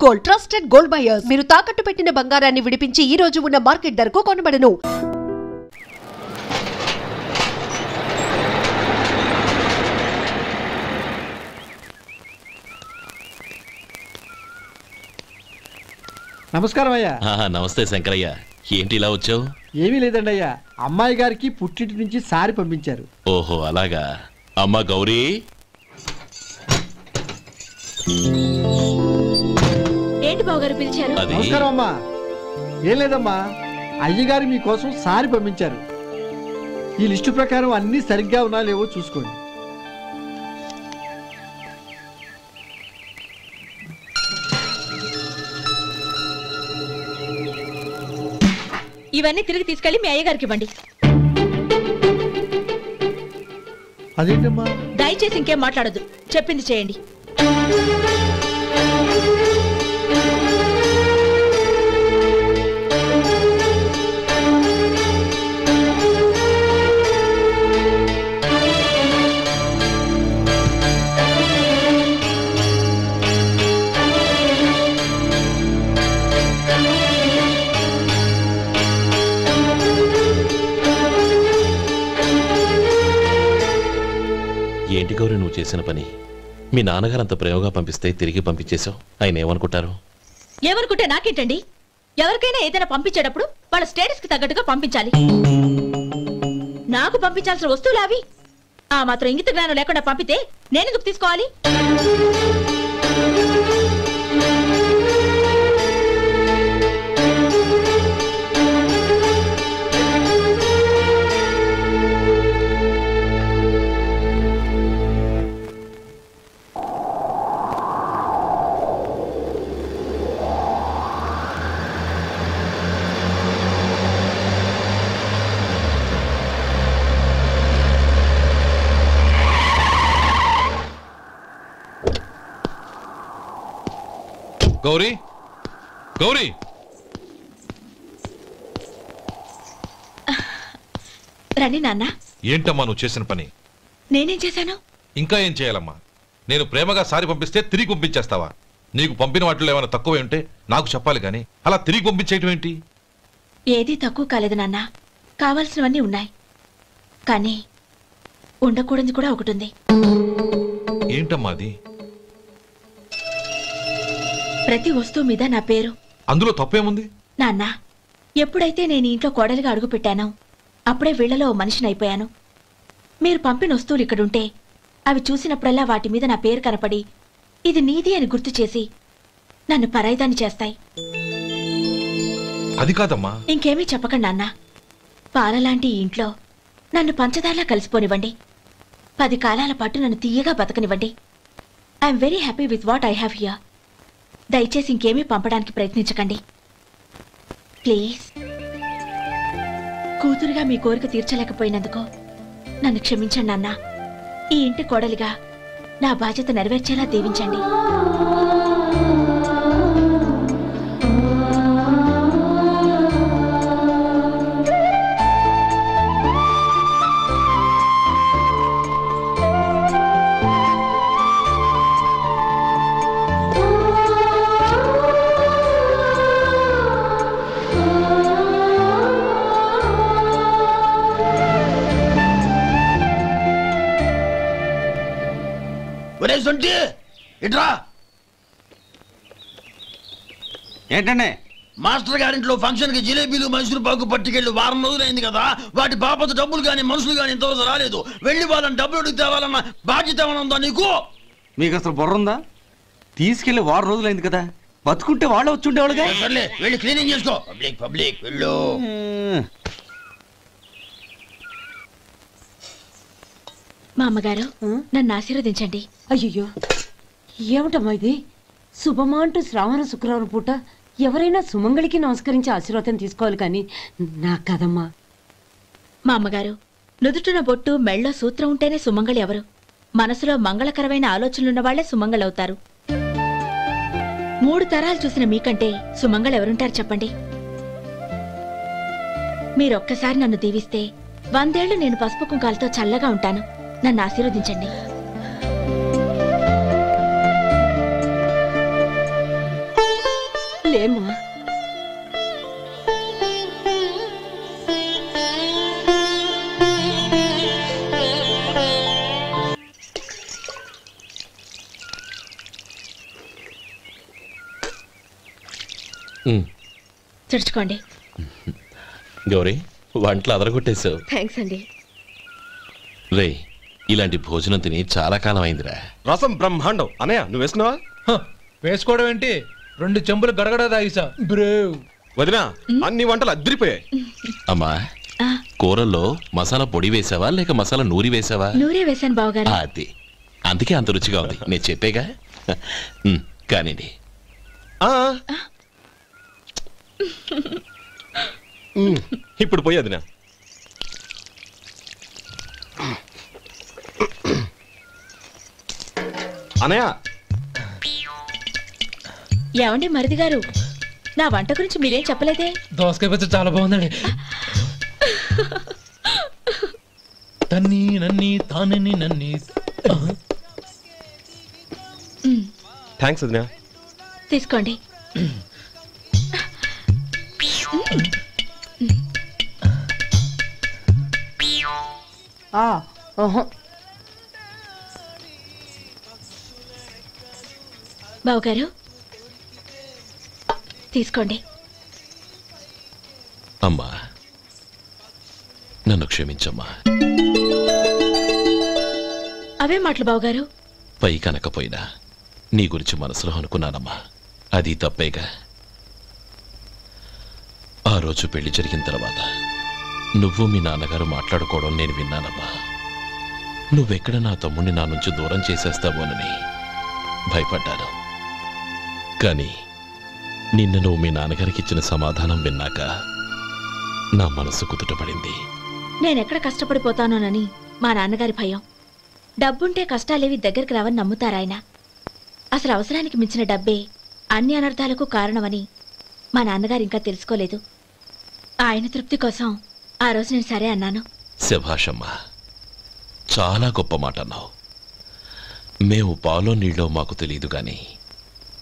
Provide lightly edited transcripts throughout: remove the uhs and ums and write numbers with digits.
Gold, trusted gold buyers. మీరు తాకట్టు పెట్టిన బంగారాన్ని విడిపించి ఈ రోజు ఉన్న మార్కెట్ ధరకు కొనబడను. నమస్కారం అయ్యా. నమస్తే శంకరయ్య, ఏంటి ఇలా వచ్చావు? ఏమీ లేదండి అయ్యా, అమ్మాయి గారికి పుట్టింటి నుంచి సారి పంపించారు. ఓహో అలాగా. అమ్మా గౌరీ, ఏంటి బావగారు పిలిచారు? నమస్కారం అమ్మా. ఏం లేదమ్మా, అయ్యగారు మీకోసం సారి పంపించారు. ఈ లిస్టు ప్రకారం అన్ని సరిగ్గా ఉన్నా లేవో చూసుకోండి. ఇవన్నీ తిరిగి తీసుకెళ్లి మీ అయ్యగారికి ఇవ్వండి. అదేంటమ్మా? దయచేసి ఇంకేం మాట్లాడొద్దు, చెప్పింది చేయండి. ఏంటి గౌరీ నువ్వు చేసిన పని? మీ నాన్నగారు అంత ప్రేమగా పంపిస్తే తిరిగి పంపించేశావు. ఆయన ఏమనుకుంటారు? ఏమనుకుంటే నాకేంటండి? ఎవరికైనా ఏదైనా పంపించేటప్పుడు వాళ్ళ స్టేటస్ కి తగ్గట్టుగా పంపించాలి. నాకు పంపించాల్సిన వస్తువులు అవి. ఆ మాత్రం ఇంగిత జ్ఞానం లేకుండా పంపితే నేనెందుకు తీసుకోవాలి? గౌరీ, గౌరీ, రండి నాన్న. ఏంటమ్మా నువ్వు చేసిన పని? నేనేం చేశాను? ఇంకా ఏం చేయాలమ్మా? నేను ప్రేమగా సారి పంపిస్తే తిరిగి పంపించేస్తావా? నీకు పంపిన వాటిలో ఏమైనా తక్కువ ఉంటే నాకు చెప్పాలి కానీ అలా తిరిగి పంపించేయటం ఏంటి? ఏదీ తక్కువ కాలేదు నాన్న, కావాల్సినవన్నీ ఉన్నాయి. కానీ ఉండకూడదు కూడా ఒకటి ఉంది. ఏంటమ్మా అది? ప్రతి వస్తువు మీద నా పేరు. అందులో తప్పేముంది? నాన్న, ఎప్పుడైతే నేను ఇంట్లో కోడలిగా అడుగు పెట్టానో అప్పుడే వీళ్లలో మనిషిని అయిపోయాను. మీరు పంపిన వస్తువులు ఇక్కడుంటే అవి చూసినప్పుడల్లా వాటి మీద నా పేరు కనపడి ఇది నీది అని గుర్తు చేసి నన్ను పరాయిదాన్ని చేస్తాయి. అది కాదమ్మా. ఇంకేమీ చెప్పకండి నాన్న. పాలలాంటి ఈ ఇంట్లో నన్ను పంచదారలా కలిసిపోనివ్వండి. 10 కాలాల పాటు నన్ను తీయగా బతకనివ్వండి. I'm very happy with what I have here. దయచేసి ఇంకేమీ పంపడానికి ప్రయత్నించకండి ప్లీజ్. కూతురుగా మీ కోరిక తీర్చలేకపోయినందుకు నన్ను క్షమించండి నాన్న. ఈ ఇంటి కోడలిగా నా బాధ్యత నెరవేర్చేలా దీవించండి. ఏంటండి? మాస్టర్ గారింట్లో ఫంక్షన్ కి జిలేబీలు మైసూరు పాకు పట్టుకెళ్ళి వారం రోజులైంది కదా. వాటి బాపత డబ్బులు గాని మనుషులు గాని ఇంతవరకు రాలేదు. వెళ్ళి వాళ్ళని డబ్బులు అడిగి తేవాలన్న బాధ్యత ఏమైనా ఉందా నీకు? మీకు అసలు బుర్ర ఉందా? తీసుకెళ్లి వారం రోజులైంది కదా, బతుకుంటే వాళ్ళు వచ్చి ఉండేవాళ్ళుగా. సర్లే వెళ్ళి క్లీనింగ్ చేసుకో. పబ్లిక్ వెళ్ళు. మా అమ్మగారు నన్ను ఆశీర్వదించండి. అయ్యో ఏమిటమ్మా ఇది? శుభమా అంటూ శ్రావణ శుక్రవారం పూట ఎవరైనా సుమంగళికి నమస్కరించి ఆశీర్వాదం తీసుకోవాలి కానీ నా కదమ్మా. మా అమ్మగారు నుదుటిన బొట్టు మెళ్ళో సూత్రం ఉంటేనే సుమంగళి ఎవరు? మనసులో మంగళకరమైన ఆలోచనలున్న వాళ్లే సుమంగళవుతారు. 3 తరాలు చూసిన మీకంటే సుమంగళెవరుంటారు చెప్పండి? మీరొక్కసారి నన్ను దీవిస్తే 100 ఏళ్లు నేను పసుపు కుంకాలతో చల్లగా ఉంటాను. నన్ను ఆశీర్వదించండి. లేమ్మా. తుడుచుకోండి. గౌరీ, వంటలు అదరగొట్టేశావు. థ్యాంక్స్ అండి. రే, ఇలాంటి భోజనం తిని చాలా కాలం అయిందిరా. రసం బ్రహ్మాండం. అనయ్య నువ్వు వేసుకున్నావా? వేసుకోవడం ఏంటి, 2 చెంబులు గడగడ తాగిసా. బ్రేవ్ వదినా, అన్ని వంటలు అద్దరిపోయాయి. అమ్మా, కూరల్లో మసాలా పొడి వేసావా లేక మసాలా నూరి వేసావా? నూరే వేశాను బావగారు. అది అందుకే అంత రుచిగా ఉంది. నేను చెప్పేగా. కానివ్వండి. ఇప్పుడు పోయి వదినా. అనయ్య, ఏమండి మరిది గారు, నా వంట గురించి మీరేం చెప్పలేదే? దోసకాయ పచ్చడి చాలా బాగుందండి. తన్ని నన్ని తానని నన్ని. థ్యాంక్స్ వదినా. తీసుకోండి. బావగారు తీసుకోండి. అమ్మా, నన్ను క్షమించమ్మా. అవే మాటలు బావగారు. పై కనకపోయినా నీ గురించి మనసులో అనుకున్నానమ్మా. అది తప్పేగా. ఆ రోజు పెళ్లి జరిగిన తర్వాత నువ్వు మీ నాన్నగారు మాట్లాడుకోవడం నేను విన్నానమ్మా. నువ్వెక్కడ నా తమ్ముడిని నా నుంచి దూరం చేసేస్తావోనని భయపడ్డాను. కానీ నిన్న నువ్వు మీ నాన్నగారికి ఇచ్చిన సమాధానం విన్నాక నా మనసు కుదుటపడింది. నేనెక్కడ కష్టపడిపోతానోనని మా నాన్నగారి భయం. డబ్బుంటే కష్టాలేవి దగ్గరికి రావని నమ్ముతారాయన. అసలు అవసరానికి మించిన డబ్బే అన్ని అనర్థాలకు కారణమని మా నాన్నగారు ఇంకా తెలుసుకోలేదు. ఆయన తృప్తి కోసం ఆ రోజు నేను సరే అన్నాను. శభాషమ్మా, చాలా గొప్ప మాట అన్నావు. మేము పాలో నీళ్ళో మాకు తెలియదు గాని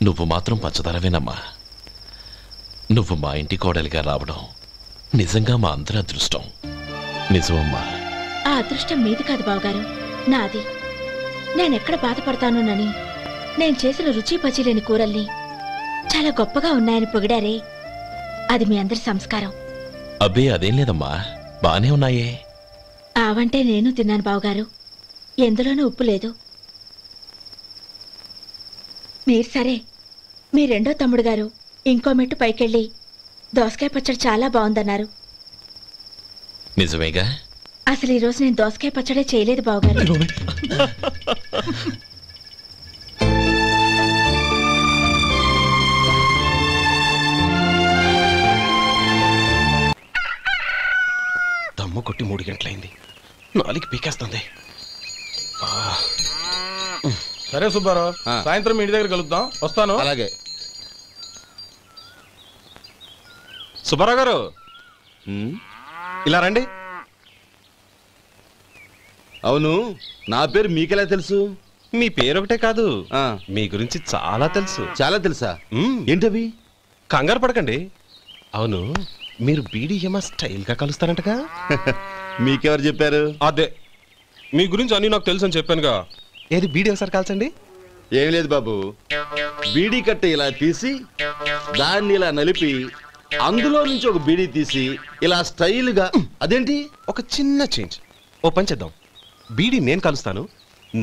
నువ్వు మాత్రం పచ్చదరవేనమ్మా. నువ్వు మా ఇంటి కోడలిగా రావడం నిజంగా మా అందరి అదృష్టం. నిజమమ్మా. ఆ అదృష్టం మీది కాదు బావగారు, నాది. నేనెక్కడ బాధపడతానోనని నేను చేసిన రుచి పచిలేని కూరల్ని చాలా గొప్పగా ఉన్నాయని పొగిడారే, అది మీ అందరి సంస్కారం. అబ్బే అదేం లేదమ్మా, బానే ఉన్నాయే. ఆవంటే నేను తిన్నాను బావగారు, ఎందులోనూ ఉప్పు లేదు. మీరు సరే, మీ రెండో తమ్ముడు గారు ఇంకో మెట్టు పైకెళ్ళి దోసకాయ పచ్చడి చాలా బాగుందన్నారు. నిజమేగా? అసలు ఈరోజు నేను దోసకాయ పచ్చడే చేయలేదు బావగారు. దమ్ము కొట్టి 3 గంటలైంది. 4కి పీకేస్తుంది. సరే సుబ్బారావు, సాయంత్రం మీ ఇంటి దగ్గర కలుద్దాం. వస్తాను. అలాగే. సుబ్బారావు గారు ఇలా రండి. అవును, నా పేరు మీకెలా తెలుసు? మీ పేరు ఒకటే కాదు, మీ గురించి చాలా తెలుసు. చాలా తెలుసా? ఏంటవి? కంగారు పడకండి. అవును, మీరు బీడీఎం స్టైల్ గా కలుస్తారంటగా? మీకెవరు చెప్పారు? అదే, మీ గురించి అన్ని నాకు తెలుసు అని చెప్పానుగా. ఏది బీడీ ఒకసారి కాల్చండి. ఏం లేదు బాబు, బీడీ కట్ట ఇలా తీసి దాన్ని ఇలా నలిపి అందులో నుంచి ఒక బీడీ తీసి ఇలా స్టైల్గా. అదేంటి? ఒక చిన్న చేంజ్. ఓ పని చేద్దాం, బీడీ నేను కలుస్తాను,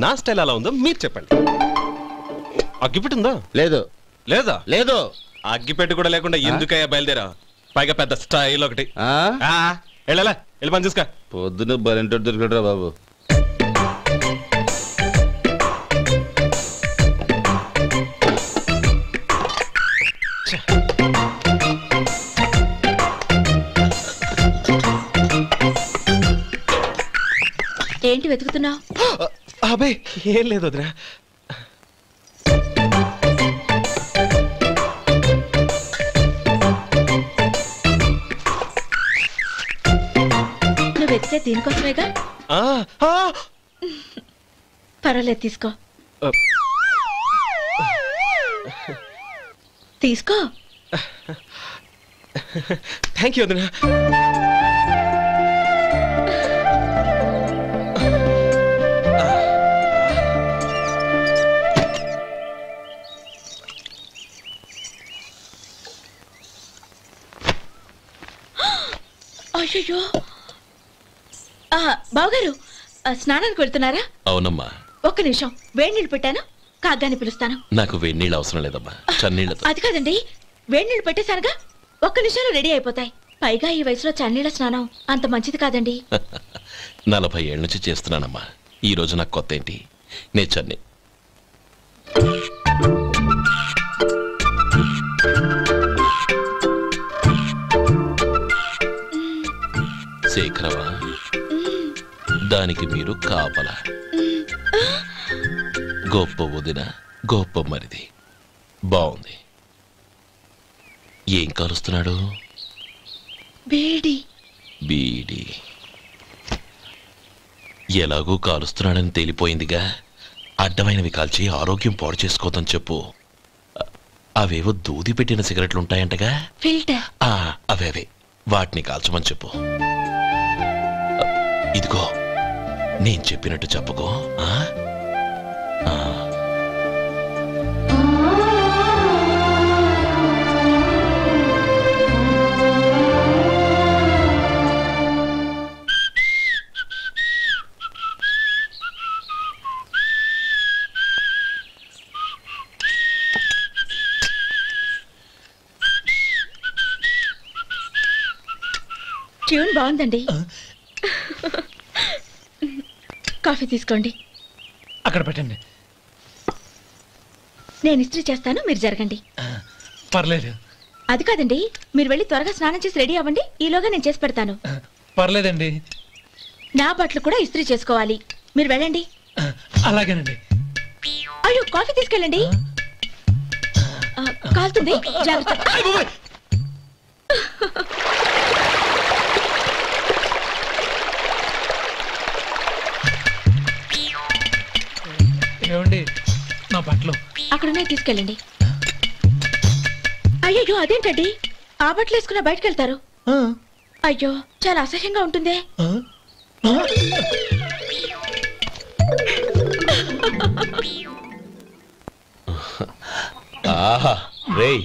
నా స్టైల్ అలా ఉందో మీరు చెప్పండి. అగ్గిపెట్టి ఉందా? లేదు. లేదా? లేదు. అగ్గిపెట్టి కూడా లేకుండా ఎందుకయ్యా బయలుదేరా? పైగా పెద్ద స్టైల్ ఒకటి. వెళ్ళాలా, వెళ్ళి పని చూసుకో. పొద్దున బలంటో దొరికడరా బాబు. ఏంటి వెతుకుతున్నావు? అబే ఏం లేదు వదినా. నువ్వు వెతికే దీనికోసమేగా. పర్వాలేదు, తీసుకో తీసుకో. థ్యాంక్ యూ వదినా. అయ్యో బావగారు స్నానానికి వెళ్తున్నారా? అవునమ్మా. ఒక్క నిమిషం, వేడి నీళ్ళు పెట్టాను, కాగ్గాని పిలుస్తాను. నాకు వేడి నీళ్ళు అవసరం లేదమ్మా, చన్నీళ్ళతో. అది కాదండి, వేడి నీళ్ళు పెట్టేశానుగా, ఒక్క నిమిషంలో రెడీ అయిపోతాయి. పైగా ఈ వయసులో చన్నీళ్ళ స్నానం అంత మంచిది కాదండి. 40 ఏళ్ళ నుంచి చేస్తున్నానమ్మా. ఈ రోజు నాకు కొత్త ఏంటి? నే చన్ని. శేఖరవా, దానికి మీరు కాపలా. గొప్ప వదిన, గొప్ప మరిది. బాగుంది. ఏం కాలుస్తున్నాడు? బీడి. బీడి ఎలాగూ కాలుస్తున్నాడని తేలిపోయిందిగా. అడ్డమైనవి కాల్చి ఆరోగ్యం పాడు చేసుకోదని చెప్పు. అవేవో దూది పెట్టిన సిగరెట్లు ఉంటాయంటగా, ఫిల్టర్. అవే వాటిని కాల్చమని చెప్పు. ఇదిగో నేను చెప్పినట్టు చెప్పుకో. ట్యూన్ బాగుందండి. కాఫీ తీసుకోండి. అక్కడ పెట్టండి. నేను ఇస్త్రీ చేస్తాను, మీరు జరగండి. పర్లేదు. అది కాదండి, మీరు వెళ్ళి త్వరగా స్నానం చేసి రెడీ అవ్వండి, ఈలోగా నేను చేసి పెడతాను. పర్లేదండి. నా బట్టలు కూడా ఇస్త్రీ చేసుకోవాలి, మీరు వెళ్ళండి. అలాగేనండి. అయ్యో, కాఫీ తీసుకెళ్ళండి. కాలుతుంది, జాగ్రత్త. ఏమండి, నా బట్టలు అక్కడున్నాయి, తీసుకెళ్ళండి. అయ్యో, అదేంటండి, ఆ బట్టలు వేసుకున్న బయటకు వెళ్తారు? అయ్యో, చాలా అసహ్యంగా ఉంటుందే. ఆహా రేయ్,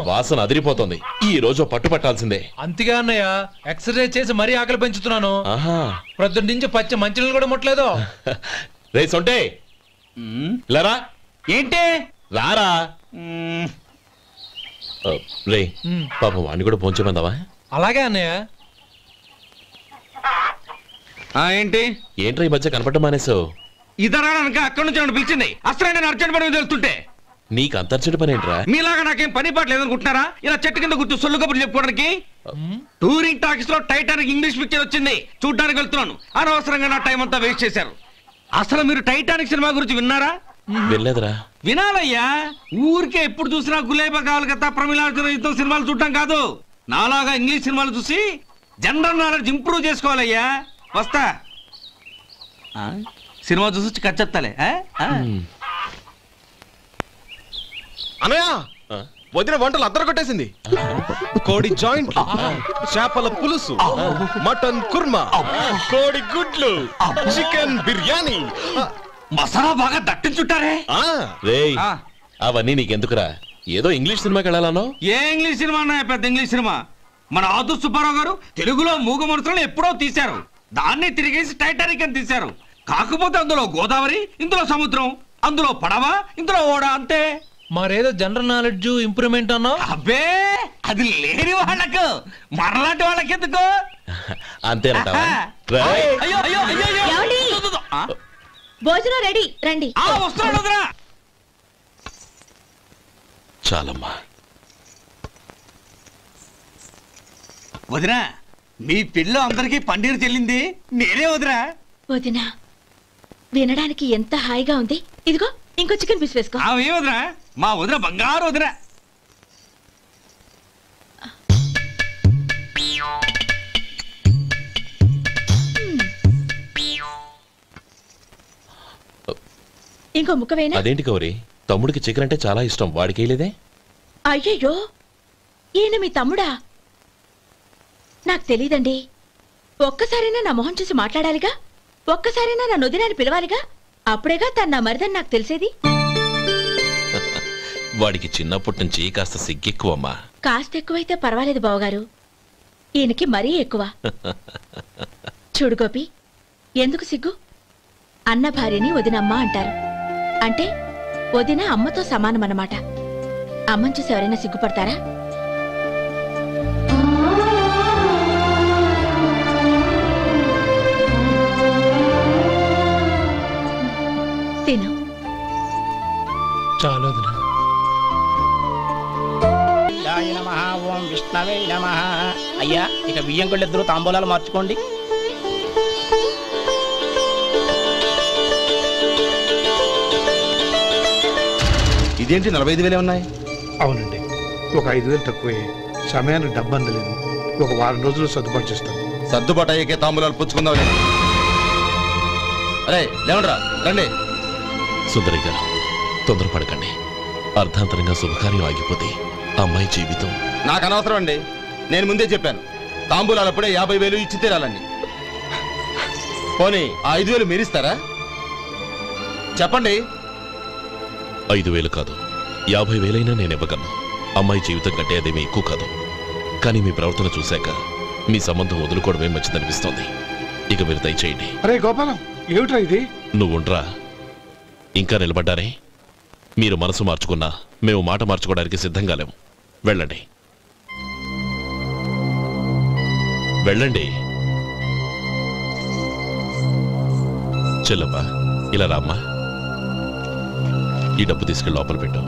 వాసన అదిరిపోతుంది. ఈ రోజు పట్టు పట్టాల్సిందే. అంతగా అన్నయ్య, ఎక్సర్సైజ్ చేసి మరీ ఆకలి పెంచుతున్నాను. ప్రొద్దున నుంచి పచ్చి మంచినీళ్ళు కూడా ముట్టలేదు. రే సొంటే, లరా. ఏంటి? రారా. రే పాపం వాడిని కూడా పోంచమందావా? అలాగే అన్నయ్య. ఏంటి ఏంట్రా ఈ మధ్య కనపడటం మానేసావు? ఇద్దరా అక్కడి నుంచి నన్ను పిలిచింది. అసలు నేను అర్జెంట్ పని తెలుస్తుంటే నీకు అంతర్చడి పని ఏంట్రా? మీలాగా నాకేం పని పాట లేదనుకుంటున్నారా? ఇలా చెట్టు కింద కూర్చో సొల్లు కబుర్లు చెప్పుకోవడానికి. టూరింగ్ టాకీస్ లో టైటానిక్ ఇంగ్లీష్ పిక్చర్ వచ్చింది, చూడ్డానికి వెళ్తున్నాను. అనవసరంగా నా టైం అంతా వేస్ట్ చేశారు. అసలు మీరు టైటానిక్ సినిమా గురించి విన్నారా? వెళ్ళలేదురా. వినాలయ్యా, ఊరికే ఎప్పుడు చూసినా గులేబా కావాలి కదా, ప్రమిళాతో సినిమాలు చూడటం కాదు. నాలాగా ఇంగ్లీష్ సినిమాలు చూసి జనరల్ నాలెడ్జ్ ఇంప్రూవ్ చేసుకోవాలయ్యా. వస్తా. సినిమా చూసి కచ్చెత్తాలే. అనయ్య, వదిన వంటలు అద్దరు కొట్టేసింది. కోడి జాయింట్, చేపల పులుసు, మటన్ కుర్మా, కోడి గుడ్లు, చికెన్ బిర్యానీ, మసాలా బాగా దట్టించుంటారే. రేయ్, అవన్నీ నీకెందుకురా? ఏదో ఇంగ్లీష్ సినిమాకి వెళ్ళాలనో? ఏ ఇంగ్లీష్ సినిమా అన్నా? పెద్ద ఇంగ్లీష్ సినిమా. మన ఆదు సుబ్బారావు గారు తెలుగులో మూగ మనుషులను ఎప్పుడో తీశారు. దాన్ని తిరిగేసి టైటానిక్ అని తీశారు. కాకపోతే అందులో గోదావరి, ఇందులో సముద్రం, అందులో పడవ, ఇందులో ఓడ, అంతే. మరేదో జనరల్ నాలెడ్జ్ ఇంప్రూవ్మెంట్ అన్నా? అబ్బే, అది లేని వాళ్ళకు, మరలాంటి వాళ్ళకి ఎందుకు? అంతేనంటావా? భోజనం రెడీ, రండి. వస్తున్నాడు. చాలమ్మా. వదినా, మీ పిల్ల అందరికీ పన్నీరు చెల్లింది నేనే వదినా. వదినా, వినడానికి ఎంత హాయిగా ఉంది. ఇదిగో ఇంకో చికెన్ పీస్ వేసుకో. ఏ వదినా, మా వదిన బంగారు వదినా. ఇంకో ముక్క వేయనా? అదేంటి కౌరి, తమ్ముడికి చికెన్ అంటే చాలా ఇష్టం, వాడికి వేయలేదే? అయ్యయ్యో, ఈయన మీ తమ్ముడా? నాకు తెలీదండి. ఒక్కసారైనా నా మొహం చూసి మాట్లాడాలిగా, ఒక్కసారైనా నా నొదినాన్ని పిలవాలిగా, అప్పుడేగా తన నా మరిదని నాకు తెలిసేది. వాడికి చిన్నప్పటి నుంచి కాస్త సిగ్గెక్కువమ్మా. కాస్త ఎక్కువైతే పర్వాలేదు బావగారు, ఈయనకి మరీ ఎక్కువ. చూడు గోపి, ఎందుకు సిగ్గు? అన్న భార్యని వదినమ్మ అంటారు. అంటే వదిన అమ్మతో సమానమన్నమాట. అమ్మని చూసి ఎవరైనా సిగ్గుపడతారా? తిను. చాలు ఓం విష్ణవే నమః. అయ్యా, ఇక బియ్యం కొళ్ళిద్దరూ తాంబూలాలు మార్చుకోండి. ఇదేంటి 45,000 ఉన్నాయి? అవునండి, ఒక 5,000 తక్కువే. సమయానికి డబ్బు అందలేదు. ఒక వారం రోజులు సర్దుబాటు చేస్తాను. సర్దుబాటు అయ్యాకే తాంబూలాలు పుచ్చుకుందాం. అరే లేవండ్రా, రండి. సుందరి గారు, తొందరపడకండి. అర్ధాంతరంగా శుభకార్యం ఆగిపోతే అమ్మాయి జీవితం. నాకు అనవసరం అండి. నేను ముందే చెప్పాను, తాంబూలాలప్పుడే 50,000 ఇచ్చి తీరాలని. పోనీ ఆ 5,000 మీరిస్తారా? చెప్పండి. 5,000 కాదు, 50,000 నేను ఇవ్వగలను. అమ్మాయి జీవితం కంటే అదేమీ ఎక్కువ కాదు. కానీ మీ ప్రవర్తన చూశాక మీ సంబంధం వదులుకోవడమే మంచిదనిపిస్తోంది. ఇక మీరు దయచేయండి. అరే గోపాలం, ఏమిట్రా ఇది? నువ్వుండ్రా. ఇంకా నిలబడ్డారే? మీరు మనసు మార్చుకున్నా మేము మాట మార్చుకోవడానికి సిద్ధంగా లేము. వెళ్ళండి, వెళ్ళండి. చెల్లమ్మా, ఇలా రామ్మా. ఈ డబ్బు తీసుకెళ్ళి లోపల పెట్టు.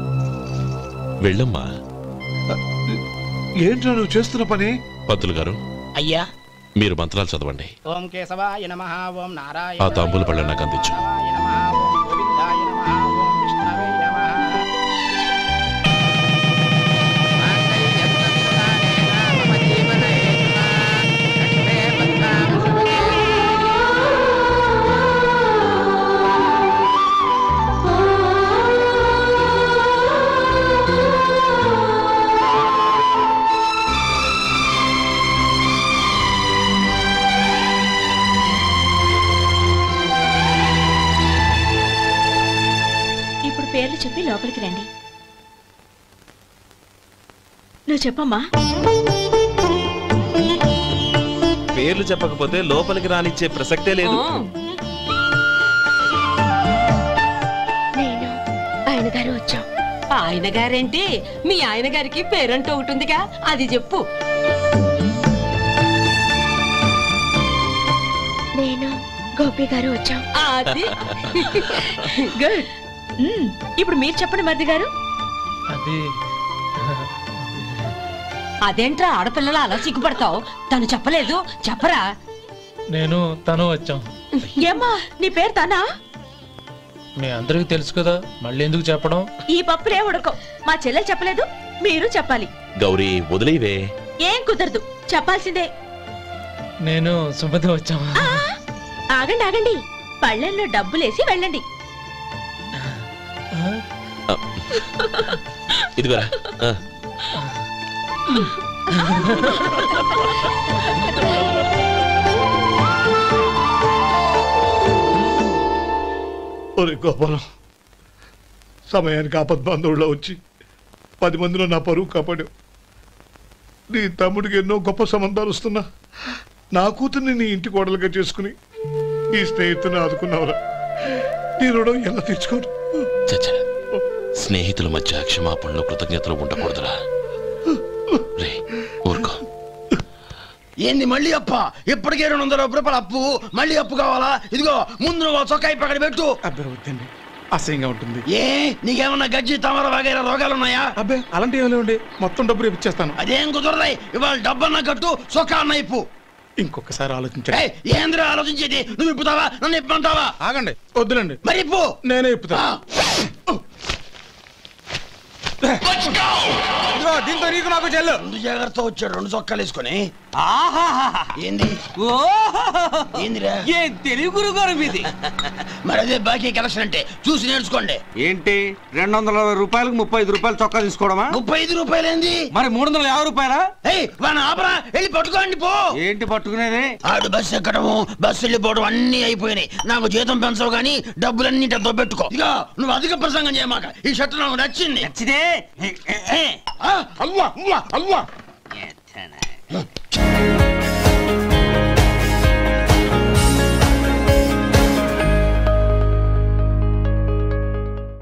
వెళ్ళమ్మా. ఏంట్రా నువ్వు చేస్తున్న పని? పంతులు గారు, అయ్యా, మీరు మంత్రాలు చదవండి. ఓం కేశవాయ నమః. ఓం నారాయణ. ఆ తాంబూల పళ్ళ నాకు అందించు. గోవిందాయ నమః. ఓం విష్ణవే నమః. పేర్లు చెప్పి లోపలికి రండి. నువ్వు చెప్పమ్మా. పేర్లు చెప్పకపోతే లోపలికి రానిచ్చే ప్రసక్తే లేదు. నేను ఆయన గారు వచ్చాం. ఆయన గారేంటి? మీ ఆయన గారికి పేరంటూ ఒకటి ఉందిగా, అది చెప్పు. నేను గోపి గారు వచ్చాం. అది గుడ్. ఇప్పుడు మీరు చెప్పండి మరిది గారు. అదేంట్రా ఆడపిల్లలు అలా సిగ్గుపడతావు? తను చెప్పలేదు, చెప్పరా? నేను తను వచ్చాం. ఏమ్మా, నీ పేరు తనా? మీ అందరికి తెలుసు కదా, మళ్ళీ ఎందుకు చెప్పడం? ఈ పప్పులే ఉడకం. మా చెల్లెలు చెప్పలేదు, మీరు చెప్పాలి. గౌరీ, వదిలేవే. ఏం కుదరదు, చెప్పాల్సిందే. నేను సుమతి వచ్చాం. ఆగండి ఆగండి, పళ్ళెల్లో డబ్బులేసి వెళ్ళండి. ఇదిగోరా. ఒరే గోపాలం, సమయానికి ఆపద్బాంధవుల్లో వచ్చి 10 మందిలో నా పరువు కాపాడావు. నీ తమ్ముడికి ఎన్నో గొప్ప సంబంధాలు వస్తున్నా నా కూతుర్ని నీ ఇంటి కోడలుగా చేసుకుని నీ స్నేహితుని ఆదుకున్నావురా. నీ రుణం ఎలా తీర్చుకోరు? చచ్చా, స్నేహితుల మధ్య క్షమాపణలు కృతజ్ఞతలు ఉండకూడదురా. రే ఊరుకో. ఏంది మళ్ళీ అప్ప? ఇప్పటికే 200 రూపాయల అప్పు, మళ్ళీ అప్పు కావాలా? ఇదిగో ముందు నువ్వు చొక్కా పక్కన పెట్టు. అబ్బే వద్దండి, అసహ్యంగా ఉంటుంది. ఏ నీకేమన్నా గజ్జి తమర వగైరా రోగాలున్నాయా? అబ్బే అలాంటి ఏమీ లేవండి, మొత్తం డబ్బు రేపు ఇచ్చేస్తాను. అదేం కుదరదాయి. ఇవాళ డబ్బన్నా కట్టు, చొక్కా అన్న ఇప్పు. ఇంకొకసారి ఆలోచించండి. ఏంద్ర ఆలోచించేది? నువ్వు ఇప్పుతావా, నన్ను ఇప్పమంటావా? ఆగండి, వద్దులండి. మరి ఇప్పు. నేనే ఇప్పుతా. దీంతో నీకు నాకు చెల్లు. ముందు జాగ్రత్త వచ్చాడు 2 చొక్కాలు వేసుకొని. ఏంది ఏందిరా? ఏం తెలుగు గురుగారు మీది. మరి అదే బాకీ కలెక్షన్ అంటే చూసి నేర్చుకోండి. ఏంటి 260 రూపాయలకు 35 రూపాయలు చొక్కా తీసుకోవడమా? 35 రూపాయలు ఏంది? మరి 350 రూపాయలా? వాడిని ఆపరా, వెళ్ళి పట్టుకోండి పో. ఏంటి పట్టుకునేది? ఆడు బస్సు ఎక్కడము బస్సు వెళ్ళిపోవడం అన్ని అయిపోయినాయి. నాకు జీతం పెంచవు గానీ డబ్బులన్నీ డబ్బు పెట్టుకో. ఇక నువ్వు అధిక ప్రసంగం చేయమాక. ఈ షర్ట్ నాకు నచ్చింది. నచ్చితే అల్వా అల్వా అల్వా